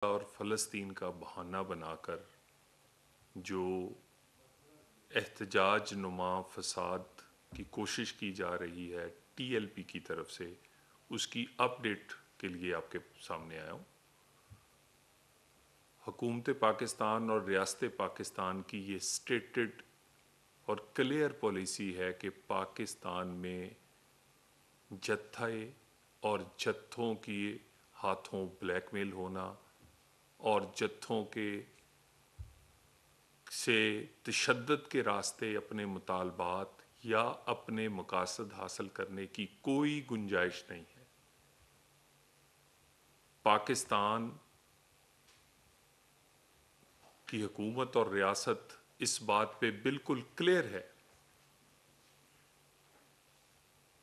اور فلسطین کا بہانہ بنا کر جو احتجاج نما فساد کی کوشش کی جا رہی ہے ٹی ایل پی کی طرف سے، اس کی اپڈیٹ کے لیے آپ کے سامنے آیا ہوں۔ حکومت پاکستان اور ریاست پاکستان کی یہ سٹیٹڈ اور کلیئر پالیسی ہے کہ پاکستان میں جتھے اور جتھوں کی ہاتھوں بلیک میل ہونا اور جتھوں کے سے تشدد کے راستے اپنے مطالبات یا اپنے مقاصد حاصل کرنے کی کوئی گنجائش نہیں ہے۔ پاکستان کی حکومت اور ریاست اس بات پہ بالکل کلیئر ہے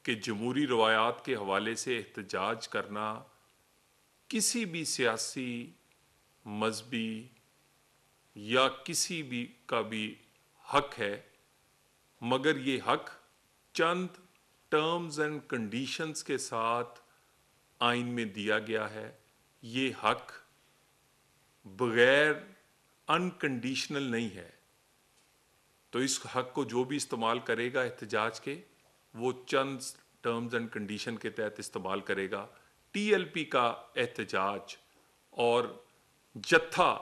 کہ جمہوری روایات کے حوالے سے احتجاج کرنا کسی بھی سیاسی، مذہبی یا کسی بھی کا بھی حق ہے، مگر یہ حق چند ٹرمز اینڈ کنڈیشنز کے ساتھ آئین میں دیا گیا ہے۔ یہ حق بغیر انکنڈیشنل نہیں ہے، تو اس حق کو جو بھی استعمال کرے گا احتجاج کے، وہ چند ٹرمز اینڈ کنڈیشن کے تحت استعمال کرے گا۔ ٹی ایل پی کا احتجاج اور جتھا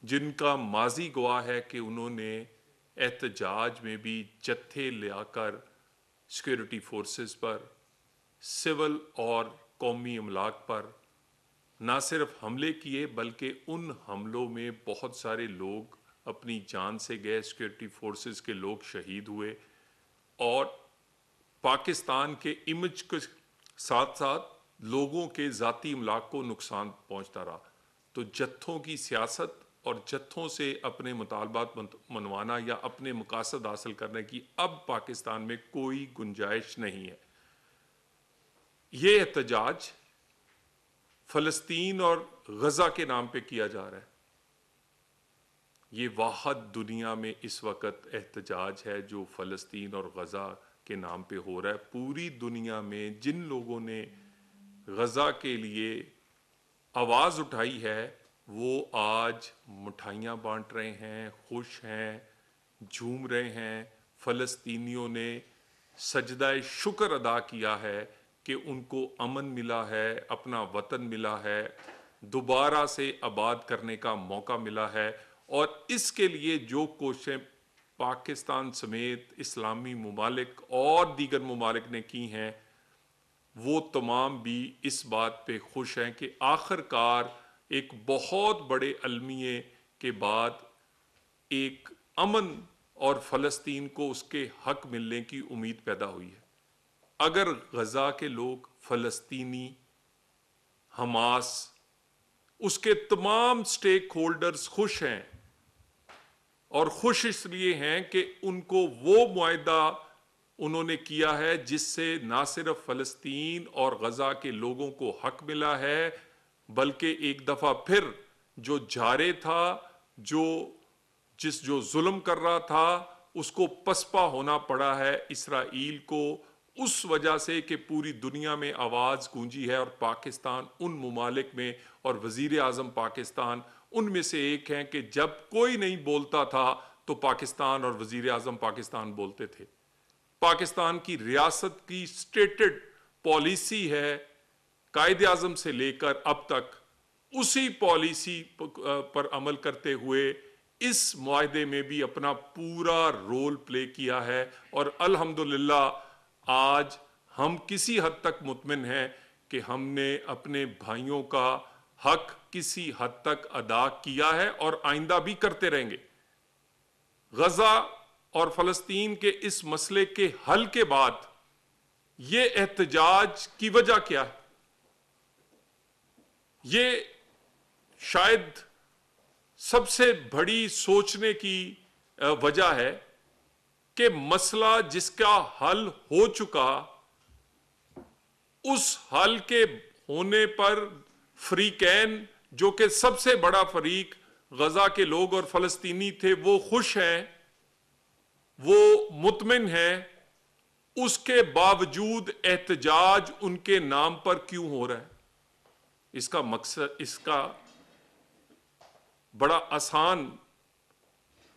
جن کا ماضی گواہ ہے کہ انہوں نے احتجاج میں بھی جتھے لیا کر سیکورٹی فورسز پر، سول اور قومی املاک پر نہ صرف حملے کیے بلکہ ان حملوں میں بہت سارے لوگ اپنی جان سے گئے، سیکورٹی فورسز کے لوگ شہید ہوئے، اور پاکستان کے امیج کے ساتھ ساتھ لوگوں کے ذاتی املاک کو نقصان پہنچتا رہا۔ تو جتھوں کی سیاست اور جتھوں سے اپنے مطالبات منوانا یا اپنے مقاصد حاصل کرنے کی اب پاکستان میں کوئی گنجائش نہیں ہے۔ یہ احتجاج فلسطین اور غزہ کے نام پہ کیا جا رہا ہے۔ یہ واحد دنیا میں اس وقت احتجاج ہے جو فلسطین اور غزہ کے نام پہ ہو رہا ہے۔ پوری دنیا میں جن لوگوں نے غزہ کے لیے آواز اٹھائی ہے وہ آج مٹھائیاں بانٹ رہے ہیں، خوش ہیں، جھوم رہے ہیں۔ فلسطینیوں نے سجدہ شکر ادا کیا ہے کہ ان کو امن ملا ہے، اپنا وطن ملا ہے، دوبارہ سے آباد کرنے کا موقع ملا ہے، اور اس کے لیے جو کوششیں پاکستان سمیت اسلامی ممالک اور دیگر ممالک نے کی ہیں، وہ تمام بھی اس بات پہ خوش ہیں کہ آخر کار ایک بہت بڑے المیے کے بعد ایک امن اور فلسطین کو اس کے حق ملنے کی امید پیدا ہوئی ہے۔ اگر غزہ کے لوگ، فلسطینی، حماس، اس کے تمام سٹیک ہولڈرز خوش ہیں، اور خوش اس لیے ہیں کہ ان کو وہ معاہدہ انہوں نے کیا ہے جس سے نہ صرف فلسطین اور غزہ کے لوگوں کو حق ملا ہے، بلکہ ایک دفعہ پھر جو جارے تھا، جو ظلم کر رہا تھا، اس کو پسپا ہونا پڑا ہے اسرائیل کو، اس وجہ سے کہ پوری دنیا میں آواز گونجی ہے، اور پاکستان ان ممالک میں، اور وزیر اعظم پاکستان ان میں سے ایک ہیں کہ جب کوئی نہیں بولتا تھا تو پاکستان اور وزیر اعظم پاکستان بولتے تھے۔ پاکستان کی ریاست کی سٹیٹڈ پالیسی ہے، قائد اعظم سے لے کر اب تک اسی پالیسی پر عمل کرتے ہوئے اس معاہدے میں بھی اپنا پورا رول پلے کیا ہے، اور الحمدللہ آج ہم کسی حد تک مطمئن ہیں کہ ہم نے اپنے بھائیوں کا حق کسی حد تک ادا کیا ہے اور آئندہ بھی کرتے رہیں گے۔ غزہ اور فلسطین کے اس مسئلے کے حل کے بعد یہ احتجاج کی وجہ کیا ہے؟ یہ شاید سب سے بڑی سوچنے کی وجہ ہے کہ مسئلہ جس کا حل ہو چکا، اس حل کے ہونے پر فریقین، جو کہ سب سے بڑا فریق غزہ کے لوگ اور فلسطینی تھے، وہ خوش ہیں، وہ مطمئن ہیں، اس کے باوجود احتجاج ان کے نام پر کیوں ہو رہا ہے؟ اس کا مقصد، اس کا بڑا آسان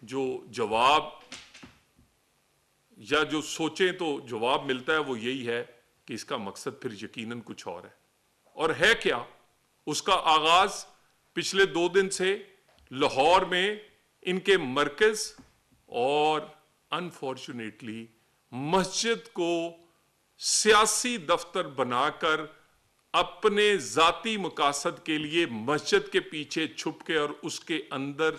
جو جواب یا جو سوچیں تو جواب ملتا ہے وہ یہی ہے کہ اس کا مقصد پھر یقیناً کچھ اور ہے. اور ہے کیا؟ اس کا آغاز پچھلے 2 دن سے لاہور میں ان کے مرکز اور انفارچونیٹلی مسجد کو سیاسی دفتر بنا کر اپنے ذاتی مقاصد کے لیے مسجد کے پیچھے چھپ کے اور اس کے اندر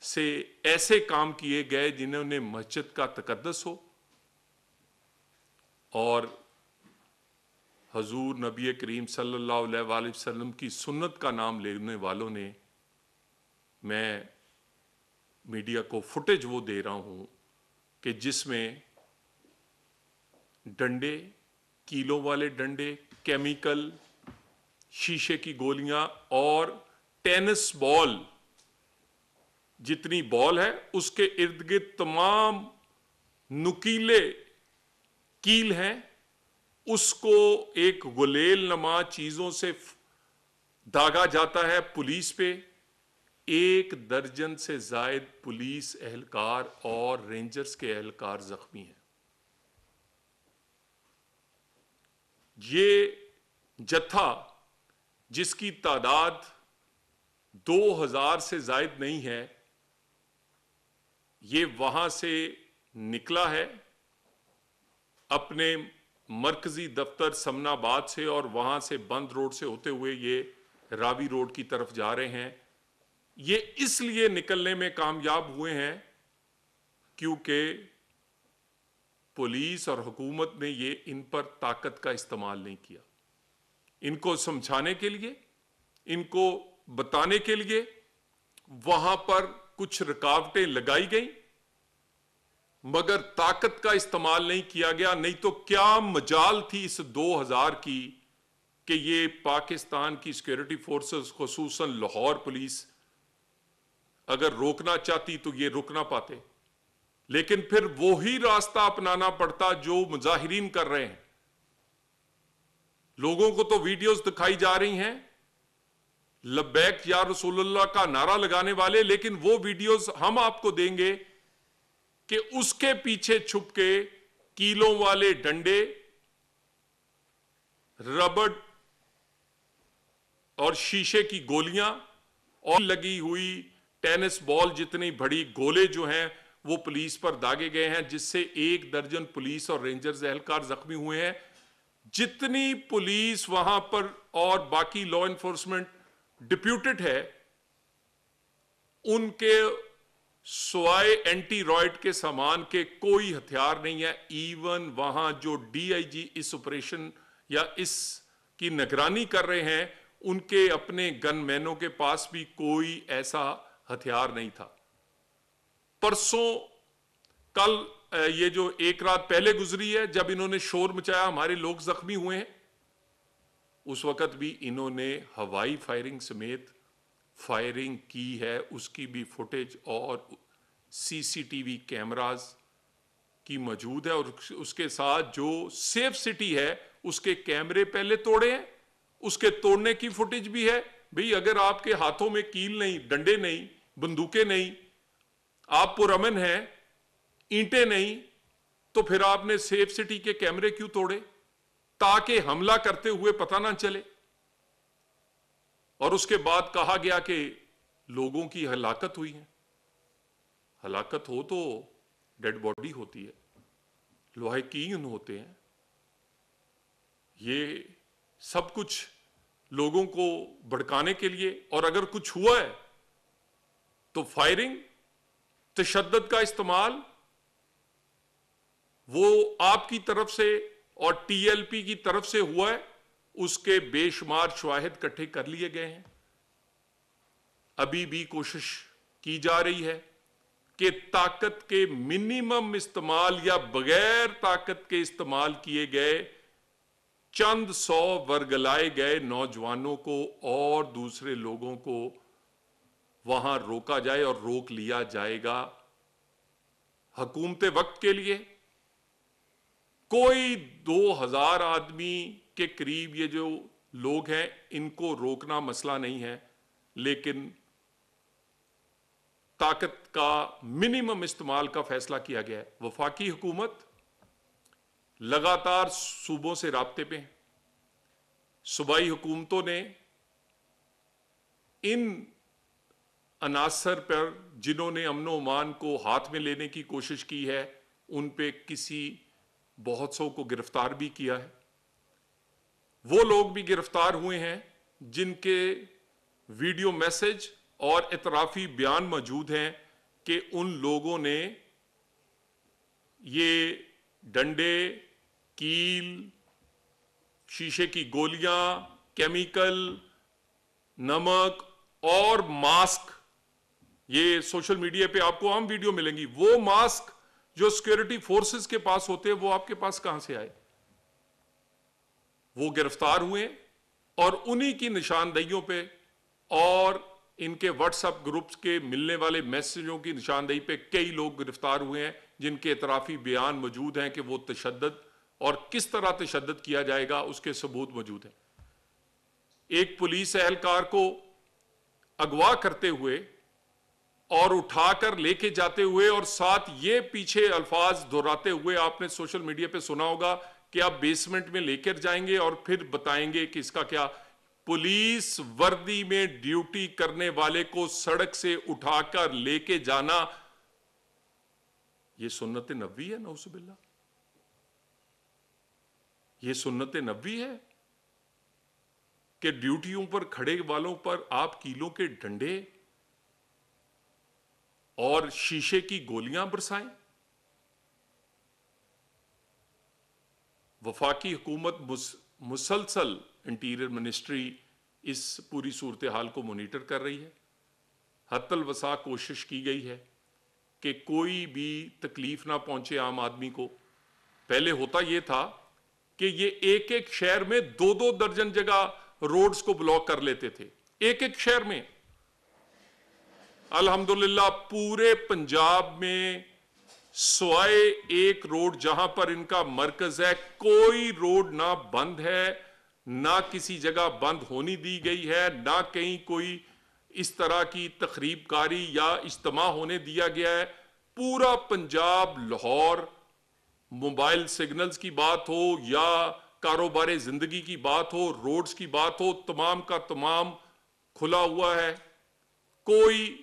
سے ایسے کام کیے گئے جنہوں نے مسجد کا تقدس ہو اور حضور نبی کریم صلی اللہ علیہ وآلہ وسلم کی سنت کا نام لینے والوں نے. میں میڈیا کو فوٹیج وہ دے رہا ہوں کہ جس میں ڈنڈے، کیلوں والے ڈنڈے، کیمیکل، شیشے کی گولیاں اور ٹینس بال جتنی بال ہے اس کے ارد گرد تمام نکیلے کیل ہیں. اس کو ایک گلیل نما چیزوں سے داغا جاتا ہے پولیس پہ. 1 درجن سے زائد پولیس اہلکار اور رینجرز کے اہلکار زخمی ہیں. یہ جتھا جس کی تعداد 2000 سے زائد نہیں ہے، یہ وہاں سے نکلا ہے اپنے مرکزی دفتر سمن آباد سے اور وہاں سے بند روڈ سے ہوتے ہوئے یہ راوی روڈ کی طرف جا رہے ہیں. یہ اس لیے نکلنے میں کامیاب ہوئے ہیں کیونکہ پولیس اور حکومت نے یہ ان پر طاقت کا استعمال نہیں کیا. ان کو سمجھانے کے لیے، ان کو بتانے کے لیے وہاں پر کچھ رکاوٹیں لگائی گئیں مگر طاقت کا استعمال نہیں کیا گیا. نہیں تو کیا مجال تھی اس 2000 کی کہ یہ پاکستان کی سیکیورٹی فورسز خصوصاً لاہور پولیس اگر روکنا چاہتی تو یہ رک نہ پاتے. لیکن پھر وہی راستہ اپنانا پڑتا جو مظاہرین کر رہے ہیں. لوگوں کو تو ویڈیوز دکھائی جا رہی ہیں لبیک یا رسول اللہ کا نعرہ لگانے والے، لیکن وہ ویڈیوز ہم آپ کو دیں گے کہ اس کے پیچھے چھپ کے کیلوں والے ڈنڈے، ربڑ اور شیشے کی گولیاں اور لگی ہوئی ٹینس بال جتنی بڑی گولے جو ہیں وہ پولیس پر داغے گئے ہیں، جس سے 1 درجن پولیس اور رینجرز اہلکار زخمی ہوئے ہیں. جتنی پولیس وہاں پر اور باقی لا انفورسمنٹ ڈپیوٹڈ ہے ان کے سوائے اینٹی رائٹ کے سامان کے کوئی ہتھیار نہیں ہے. ایون وہاں جو D I G us operation یا اس کی نگرانی کر رہے ہیں ان کے اپنے گن مینوں کے پاس بھی کوئی ایسا ہتھیار نہیں تھا. پرسوں کل یہ جو 1 رات پہلے گزری ہے جب انہوں نے شور مچایا ہمارے لوگ زخمی ہوئے ہیں، اس وقت بھی انہوں نے ہوائی فائرنگ سمیت فائرنگ کی ہے. اس کی بھی فوٹیج اور سی سی ٹی وی کیمراز کی موجود ہے. اور اس کے ساتھ جو سیف سٹی ہے اس کے کیمرے پہلے توڑے ہیں، اس کے توڑنے کی فوٹیج بھی ہے. بھئی اگر آپ کے ہاتھوں میں کیل نہیں، ڈنڈے نہیں، بندوقیں نہیں، آپ پرامن ہیں، اینٹیں نہیں، تو پھر آپ نے سیف سٹی کے کیمرے کیوں توڑے؟ تاکہ حملہ کرتے ہوئے پتہ نہ چلے. اور اس کے بعد کہا گیا کہ لوگوں کی ہلاکت ہوئی ہے. ہلاکت ہو تو ڈیڈ باڈی ہوتی ہے، لواحقین ہوتے ہیں. یہ سب کچھ لوگوں کو بھڑکانے کے لیے، اور اگر کچھ ہوا ہے تو فائرنگ، تشدد کا استعمال وہ آپ کی طرف سے اور ٹی ایل پی کی طرف سے ہوا ہے. اس کے بے شمار شواہد اکٹھے کر لیے گئے ہیں. ابھی بھی کوشش کی جا رہی ہے کہ طاقت کے منیمم استعمال یا بغیر طاقت کے استعمال کیے گئے چند 100 ورگلائے گئے نوجوانوں کو اور دوسرے لوگوں کو وہاں روکا جائے اور روک لیا جائے گا. حکومت وقت کے لیے کوئی 2000 آدمی کے قریب یہ جو لوگ ہیں ان کو روکنا مسئلہ نہیں ہے، لیکن طاقت کا منیمم استعمال کا فیصلہ کیا گیا ہے۔ وفاقی حکومت لگاتار صوبوں سے رابطے پہ ہیں۔ صوبائی حکومتوں نے ان عناصر پر جنہوں نے امن و امان کو ہاتھ میں لینے کی کوشش کی ہے ان پہ بہت سو کو گرفتار بھی کیا ہے۔ وہ لوگ بھی گرفتار ہوئے ہیں جن کے ویڈیو میسج اور اعترافی بیان موجود ہیں کہ ان لوگوں نے یہ ڈنڈے، کیل، شیشے کی گولیاں، کیمیکل، نمک اور ماسک، یہ سوشل میڈیا پہ آپ کو عام ویڈیو ملیں گی، وہ ماسک جو سیکورٹی فورسز کے پاس ہوتے ہیں وہ آپ کے پاس کہاں سے آئے؟ وہ گرفتار ہوئے اور انہی کی نشاندہیوں پہ اور ان کے واٹس ایپ گروپس کے ملنے والے میسجوں کی نشاندہی پہ کئی لوگ گرفتار ہوئے ہیں جن کے اعترافی بیان موجود ہیں کہ وہ تشدد اور کس طرح تشدد کیا جائے گا اس کے ثبوت موجود ہیں۔ ایک پولیس اہلکار کو اغوا کرتے ہوئے اور اٹھا کر لے کے جاتے ہوئے اور ساتھ یہ پیچھے الفاظ دہراتے ہوئے آپ نے سوشل میڈیا پہ سنا ہوگا کہ آپ بیسمنٹ میں لے کر جائیں گے اور پھر بتائیں گے کہ اس کا کیا۔ پولیس وردی میں ڈیوٹی کرنے والے کو سڑک سے اٹھا کر لے کے جانا یہ سنت نبوی ہے، نعوذ باللہ، یہ سنت نبوی ہے کہ ڈیوٹیوں پر کھڑے والوں پر آپ کیلوں کے ڈنڈے اور شیشے کی گولیاں برسائیں۔ وفاقی حکومت مسلسل انٹیریئر منسٹری اس پوری صورتحال کو مانیٹر کر رہی ہے۔ حتی الوسع کوشش کی گئی ہے کہ کوئی بھی تکلیف نہ پہنچے عام آدمی کو۔ پہلے ہوتا یہ تھا کہ یہ ایک ایک شہر میں 2-2 درجن جگہ روڈز کو بلاک کر لیتے تھے، ایک ایک شہر میں۔ الحمدللہ پورے پنجاب میں سوائے ایک روڈ جہاں پر ان کا مرکز ہے، کوئی روڈ نہ بند ہے، نہ کسی جگہ بند ہونی دی گئی ہے، نہ کہیں کوئی اس طرح کی تخریب کاری یا اجتماع ہونے دیا گیا ہے۔ پورا پنجاب، لاہور، موبائل سگنلز کی بات ہو یا کاروبار زندگی کی بات ہو، روڈز کی بات ہو، تمام کا تمام کھلا ہوا ہے۔ کوئی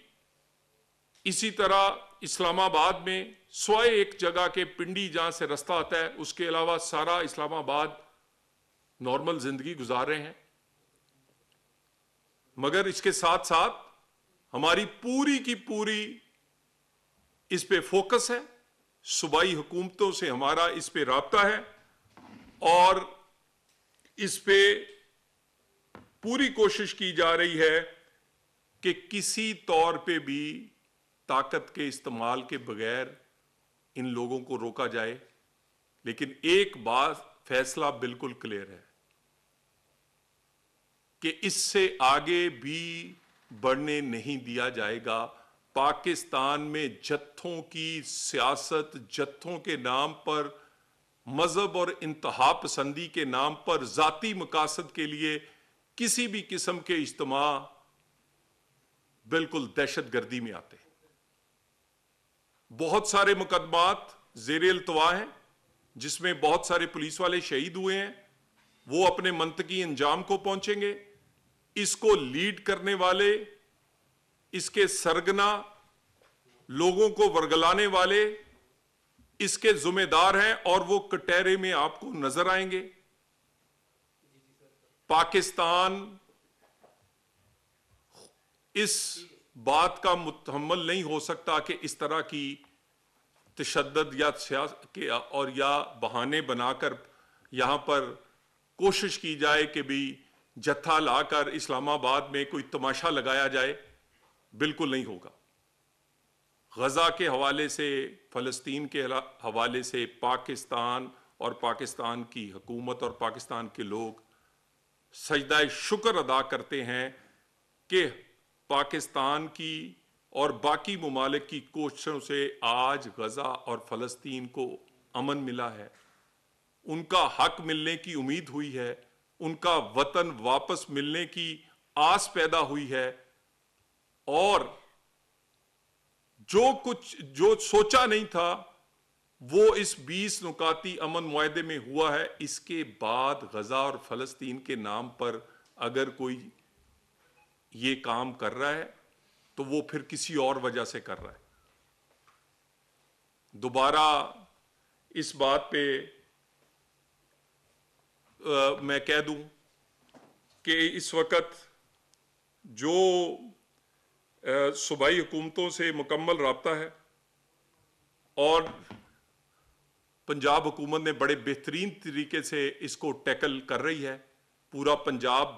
اسی طرح اسلام آباد میں سوائے ایک جگہ کے پنڈی جہاں سے رستہ آتا ہے، اس کے علاوہ سارا اسلام آباد نارمل زندگی گزار رہے ہیں۔ مگر اس کے ساتھ ساتھ ہماری پوری کی پوری اس پہ فوکس ہے، صوبائی حکومتوں سے ہمارا اس پہ رابطہ ہے اور اس پہ پوری کوشش کی جا رہی ہے کہ کسی طور پہ بھی طاقت کے استعمال کے بغیر ان لوگوں کو روکا جائے۔ لیکن ایک بات فیصلہ بالکل کلیئر ہے کہ اس سے آگے بھی بڑھنے نہیں دیا جائے گا۔ پاکستان میں جتھوں کی سیاست، جتھوں کے نام پر، مذہب اور انتہا پسندی کے نام پر ذاتی مقاصد کے لیے کسی بھی قسم کے اجتماع بالکل دہشت گردی میں آتے ہیں۔ بہت سارے مقدمات زیر التوا ہیں جس میں بہت سارے پولیس والے شہید ہوئے ہیں، وہ اپنے منطقی انجام کو پہنچیں گے۔ اس کو لیڈ کرنے والے، اس کے سرگنا لوگوں کو ورگلانے والے اس کے ذمہ دار ہیں اور وہ کٹہرے میں آپ کو نظر آئیں گے۔ پاکستان اس بات کا متحمل نہیں ہو سکتا کہ اس طرح کی تشدد یا بہانے بنا کر یہاں پر کوشش کی جائے کہ بھی جتھا لا کر اسلام آباد میں کوئی تماشا لگایا جائے۔ بالکل نہیں ہوگا۔ غزہ کے حوالے سے، فلسطین کے حوالے سے پاکستان اور پاکستان کی حکومت اور پاکستان کے لوگ سجدہ شکر ادا کرتے ہیں کہ پاکستان کی اور باقی ممالک کی کوششوں سے آج غزہ اور فلسطین کو امن ملا ہے، ان کا حق ملنے کی امید ہوئی ہے، ان کا وطن واپس ملنے کی آس پیدا ہوئی ہے، اور جو سوچا نہیں تھا وہ اس 20 نکاتی امن معاہدے میں ہوا ہے. اس کے بعد غزہ اور فلسطین کے نام پر اگر کوئی یہ کام کر رہا ہے تو وہ پھر کسی اور وجہ سے کر رہا ہے. دوبارہ اس بات پہ میں کہہ دوں کہ اس وقت جو صوبائی حکومتوں سے مکمل رابطہ ہے اور پنجاب حکومت نے بڑے بہترین طریقے سے اس کو ٹیکل کر رہی ہے. پورا پنجاب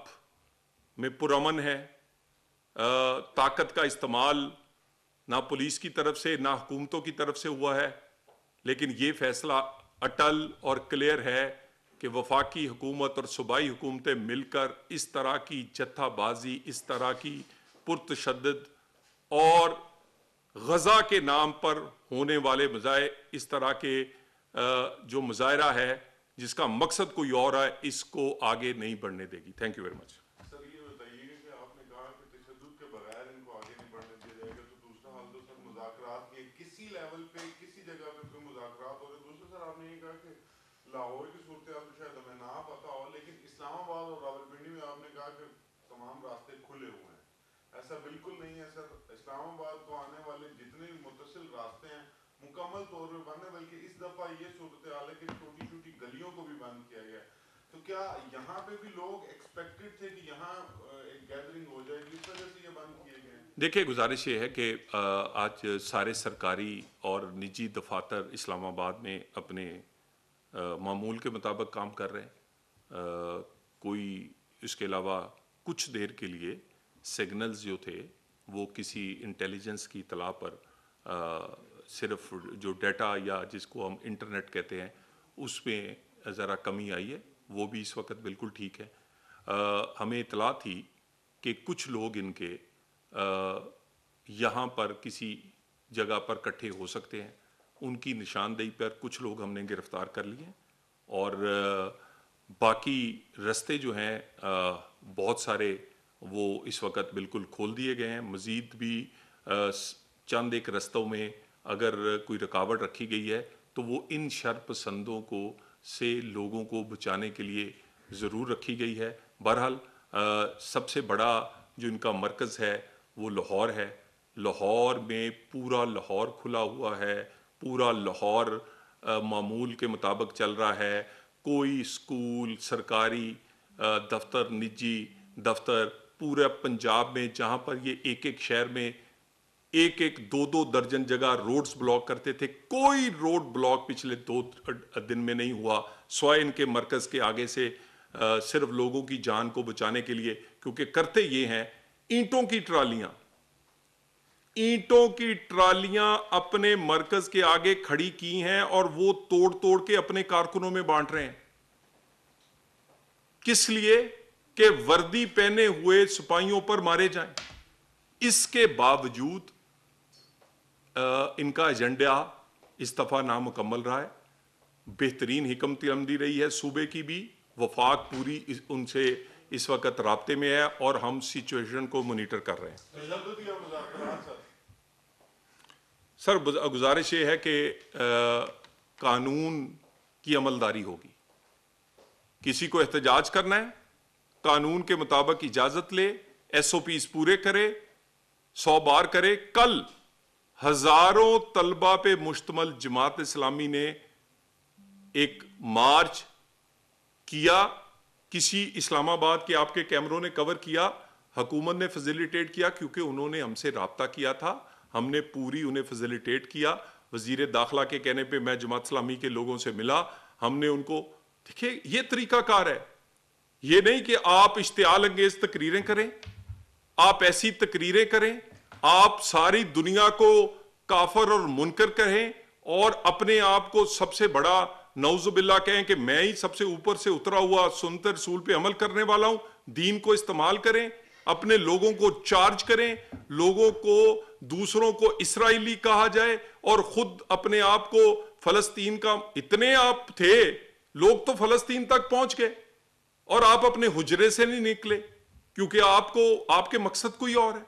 میں پرامن ہے. طاقت کا استعمال نہ پولیس کی طرف سے نہ حکومتوں کی طرف سے ہوا ہے، لیکن یہ فیصلہ اٹل اور کلیئر ہے کہ وفاقی حکومت اور صوبائی حکومتیں مل کر اس طرح کی جتھا بازی، اس طرح کی پرتشدد اور غزہ کے نام پر ہونے والے اس طرح کے جو مظاہرہ ہے جس کا مقصد کوئی اور ہے، اس کو آگے نہیں بڑھنے دے گی. Thank you very much. Sir یہ بتائیے کہ آپ نے کہا کہ تشدد کے بغیر ان کو آگے نہیں بڑھنے دیا جائے گا، تو دوسرا حال تو سر مذاکرات کے کسی لیول پہ کسی جگہ پہ کوئی مذاکرات ہو رہے. دوسرا سر آپ نے یہ کہا کہ لاہور کی صورتحال تو شاید ہمیں نہ پتا ہو، لیکن اسلام آباد اور راولپنڈی میں آپ نے کہا کہ تمام راستے کھلے ہوئے ہیں. ایسا بالکل نہیں ہے سر. اسلام آباد کو آنے والے جتنے متصل راستے ہیں مکمل طور پہ بند ہے، بلکہ اس دفعہ یہ صورتحال ہے کہ چھوٹی چھوٹی گلیوں کو بھی بند کیا گیا. تو کیا یہاں پہ بھی لوگ ایکسپیکٹڈ تھے کہ یہاں ایک گیدرنگ ہو جائے گی، اس وجہ سے یہ بند کیے گئے؟ دیکھیں، گزارش یہ ہے کہ آج سارے سرکاری اور نجی دفاتر اسلام آباد میں اپنے معمول کے مطابق کام کر رہے ہیں. کوئی اس کے علاوہ کچھ دیر کے لیے سگنلز جو تھے وہ کسی انٹیلیجنس کی اطلاع پر صرف جو ڈیٹا یا جس کو ہم انٹرنیٹ کہتے ہیں اس میں ذرا کمی آئی ہے، وہ بھی اس وقت بالکل ٹھیک ہے. ہمیں اطلاع تھی کہ کچھ لوگ ان کے یہاں پر کسی جگہ پر اکٹھے ہو سکتے ہیں. ان کی نشاندہی پر کچھ لوگ ہم نے گرفتار کر لیے ہیں، اور باقی رستے جو ہیں بہت سارے وہ اس وقت بالکل کھول دیے گئے ہیں. مزید بھی چند ایک رستوں میں اگر کوئی رکاوٹ رکھی گئی ہے تو وہ ان شر پسندوں کو سے لوگوں کو بچانے کے لیے ضرور رکھی گئی ہے. بہرحال سب سے بڑا جو ان کا مرکز ہے وہ لاہور ہے. لاہور میں پورا لاہور کھلا ہوا ہے، پورا لاہور معمول کے مطابق چل رہا ہے. کوئی اسکول، سرکاری دفتر، نجی دفتر پورا پنجاب میں جہاں پر یہ ایک ایک شہر میں ایک ایک دو درجن جگہ روڈز بلاک کرتے تھے، کوئی روڈ بلاک پچھلے 2 دن میں نہیں ہوا سوائے ان کے مرکز کے آگے سے صرف لوگوں کی جان کو بچانے کے لیے. کیونکہ کرتے یہ ہیں، اینٹوں کی ٹرالیاں اپنے مرکز کے آگے کھڑی کی ہیں اور وہ توڑ کے اپنے کارکنوں میں بانٹ رہے ہیں. کس لیے؟ کہ وردی پہنے ہوئے سپاہیوں پر مارے جائیں. اس کے باوجود ان کا ایجنڈا اس دفعہ نامکمل رہا ہے. بہترین حکمت عملی رہی ہے صوبے کی بھی. وفاق پوری ان سے اس وقت رابطے میں ہے اور ہم سچویشن کو مانیٹر کر رہے ہیں. سر گزارش یہ ہے کہ قانون کی عملداری ہوگی. کسی کو احتجاج کرنا ہے قانون کے مطابق اجازت لے، ایس او پیز پورے کرے، 100 بار کرے. کل ہزاروں طلبہ پہ مشتمل جماعت اسلامی نے ایک مارچ کیا. کسی اسلام آباد کے آپ کے کیمروں نے کور کیا، حکومت نے فیسیلیٹیٹ کیا کیونکہ انہوں نے ہم سے رابطہ کیا تھا. ہم نے پوری انہیں فیسیلیٹیٹ کیا. وزیر داخلہ کے کہنے پہ میں جماعت اسلامی کے لوگوں سے ملا. ہم نے ان کو دیکھیں، یہ طریقہ کار ہے. یہ نہیں کہ آپ اشتعال انگیز تقریریں کریں، آپ ایسی تقریریں کریں، آپ ساری دنیا کو کافر اور منکر کہیں اور اپنے آپ کو سب سے بڑا نعوذ باللہ کہیں کہ میں ہی سب سے اوپر سے اترا ہوا سنت رسول پہ عمل کرنے والا ہوں. دین کو استعمال کریں، اپنے لوگوں کو چارج کریں، لوگوں کو دوسروں کو اسرائیلی کہا جائے اور خود اپنے آپ کو فلسطین کا. اتنے آپ تھے لوگ تو فلسطین تک پہنچ گئے اور آپ اپنے حجرے سے نہیں نکلے کیونکہ آپ کے مقصد کوئی اور ہے.